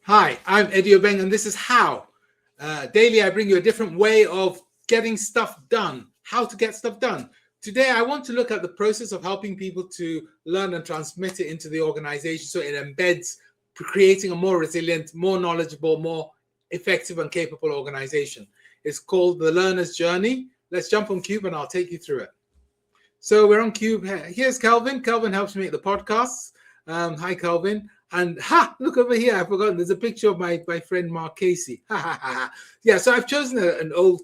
Hi, I'm Eddie Obeng, and this is How. Daily, I bring you a different way of getting stuff done, how to get stuff done. Today, I want to look at the process of helping people to learn and transmit it into the organization so it embeds creating a more resilient, more knowledgeable, more effective and capable organization. It's called the Learner's Journey. Let's jump on Cube and I'll take you through it. So we're on Cube. Here's Kelvin. Kelvin helps me make the podcasts. Hi, Kelvin. And look over here. I've forgotten. There's a picture of my friend Mark Casey. Yeah, so I've chosen an old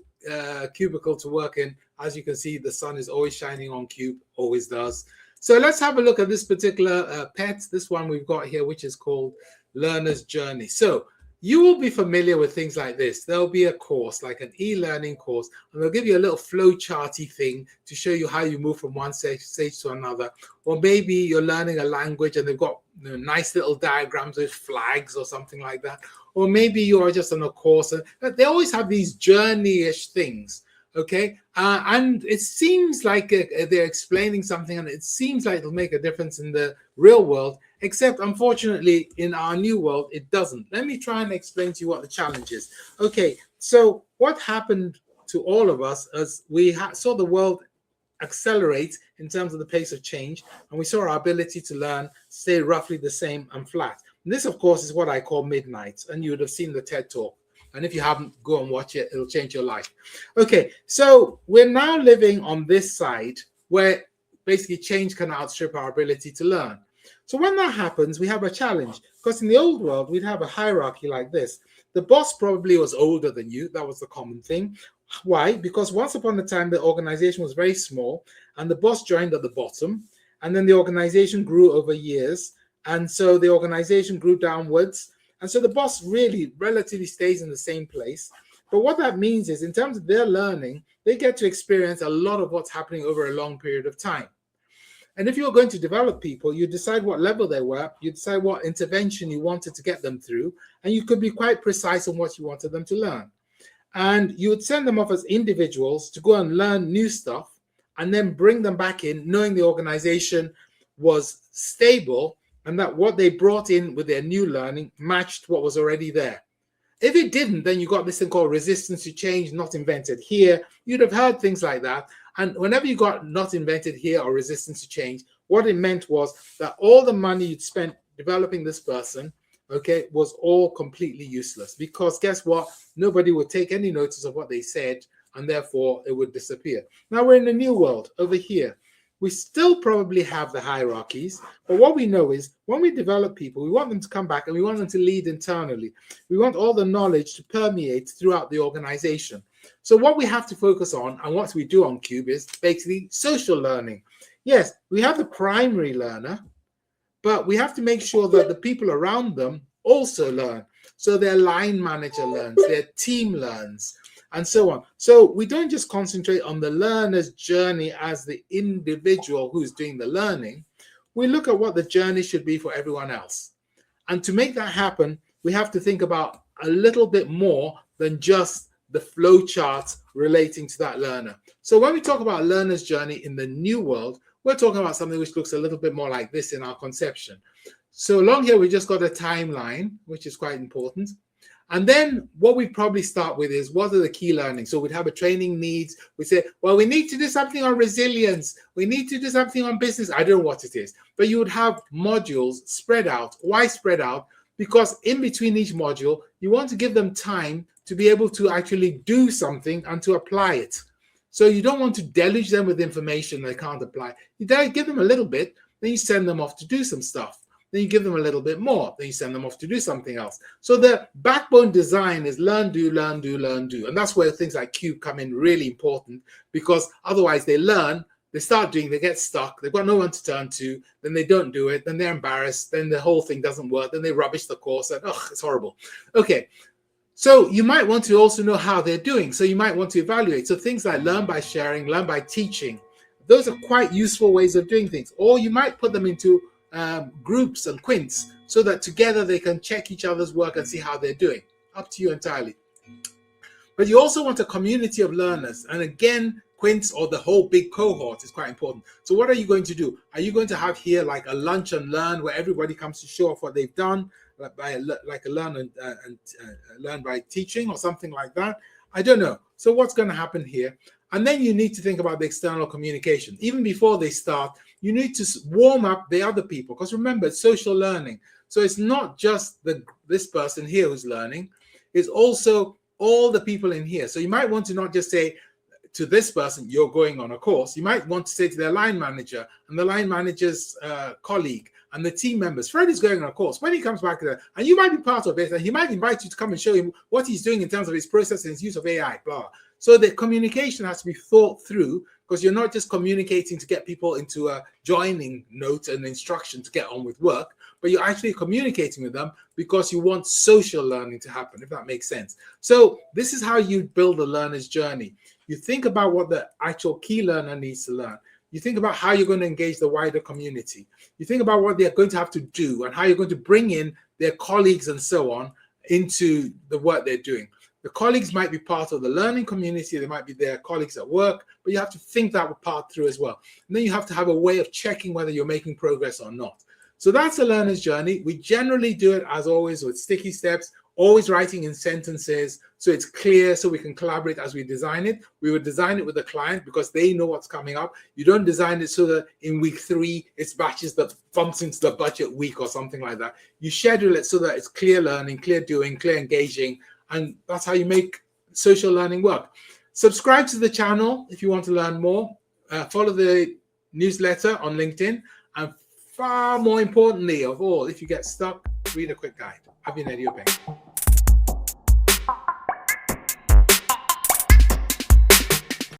cubicle to work in. As you can see, the sun is always shining on Cube, always does. So let's have a look at this particular pet, this one we've got here, which is called Learner's Journey. So you will be familiar with things like this. There'll be a course, like an e-learning course, and they'll give you a little flow charty thing to show you how you move from one stage to another. Or maybe you're learning a language and they've got nice little diagrams with flags or something like that. Or maybe you are just on a course. And they always have these journey-ish things, okay? And it seems like they're explaining something and it seems like it'll make a difference in the real world, except unfortunately in our new world, it doesn't. Let me try and explain to you what the challenge is. Okay, so what happened to all of us as we saw the world accelerate in terms of the pace of change, and we saw our ability to learn stay roughly the same and flat. And this, of course, is what I call midnight, and you would have seen the TED Talk. And if you haven't, go and watch it. It'll change your life. Okay, so we're now living on this side where basically change can outstrip our ability to learn. So when that happens, we have a challenge, because in the old world, we'd have a hierarchy like this. The boss probably was older than you. That was the common thing. Why? Because once upon a time, the organization was very small and the boss joined at the bottom, and then the organization grew over years. And so the organization grew downwards. And so the boss really relatively stays in the same place. But what that means is in terms of their learning, they get to experience a lot of what's happening over a long period of time. And if you're going to develop people, you decide what level they were, you decide what intervention you wanted to get them through, and you could be quite precise on what you wanted them to learn. And you would send them off as individuals to go and learn new stuff and then bring them back in knowing the organization was stable and that what they brought in with their new learning matched what was already there. If it didn't, then you got this thing called resistance to change, not invented here. You'd have heard things like that. And whenever you got not invented here or resistance to change, what it meant was that all the money you'd spent developing this person, okay, was all completely useless, because guess what? Nobody would take any notice of what they said, and therefore it would disappear. Now we're in a new world over here. We still probably have the hierarchies, but what we know is when we develop people, we want them to come back and we want them to lead internally. We want all the knowledge to permeate throughout the organization. So what we have to focus on, and what we do on Cube, is basically social learning. Yes, we have the primary learner, but we have to make sure that the people around them also learn. So their line manager learns, their team learns, and so on. So we don't just concentrate on the learner's journey as the individual who's doing the learning. We look at what the journey should be for everyone else. And to make that happen, we have to think about a little bit more than just the flow charts relating to that learner. So when we talk about learner's journey in the new world, we're talking about something which looks a little bit more like this in our conception. So along here, we just got a timeline, which is quite important. And then what we probably start with is, what are the key learnings? So we'd have a training needs. We say, well, we need to do something on resilience. We need to do something on business. I don't know what it is. But you would have modules spread out. Why spread out? Because in between each module, you want to give them time to be able to actually do something and to apply it. So you don't want to deluge them with information they can't apply. You give them a little bit, then you send them off to do some stuff. Then you give them a little bit more, then you send them off to do something else. So the backbone design is learn, do, learn, do, learn, do. And that's where things like Cube come in really important, because otherwise they learn, they start doing, they get stuck, they've got no one to turn to, then they don't do it, then they're embarrassed, then the whole thing doesn't work, then they rubbish the course, and it's horrible. Okay. So you might want to also know how they're doing. So you might want to evaluate. So things like learn by sharing, learn by teaching, those are quite useful ways of doing things. Or you might put them into groups and quints so that together they can check each other's work and see how they're doing. Up to you entirely. But you also want a community of learners. And again, quints or the whole big cohort is quite important. So what are you going to do? Are you going to have here like a lunch and learn where everybody comes to show off what they've done? like a learn by teaching or something like that. I don't know. So what's going to happen here? And then you need to think about the external communication. Even before they start, you need to warm up the other people, because remember, it's social learning. So it's not just this person here who's learning, it's also all the people in here. So you might want to not just say to this person, you're going on a course. You might want to say to their line manager and the line manager's colleague and the team members, Fred is going on a course. When he comes back there, and you might be part of it, and he might invite you to come and show him what he's doing in terms of his process and his use of AI, blah. So the communication has to be thought through, because you're not just communicating to get people into a joining note and instruction to get on with work, but you're actually communicating with them because you want social learning to happen, if that makes sense. So this is how you build a learner's journey. You think about what the actual key learner needs to learn. You think about how you're going to engage the wider community. You think about what they're going to have to do and how you're going to bring in their colleagues and so on into the work they're doing. The colleagues might be part of the learning community. They might be their colleagues at work, but you have to think that part through as well. And then you have to have a way of checking whether you're making progress or not. So that's a learner's journey. We generally do it, as always, with sticky steps, always writing in sentences so it's clear, so we can collaborate as we design it. We would design it with the client because they know what's coming up. You don't design it so that in week 3, it's batches that bumps into the budget week or something like that. You schedule it so that it's clear learning, clear doing, clear engaging, and that's how you make social learning work. Subscribe to the channel if you want to learn more. Follow the newsletter on LinkedIn. And far more importantly of all, if you get stuck, read a quick guide. I've been Eddie Openg.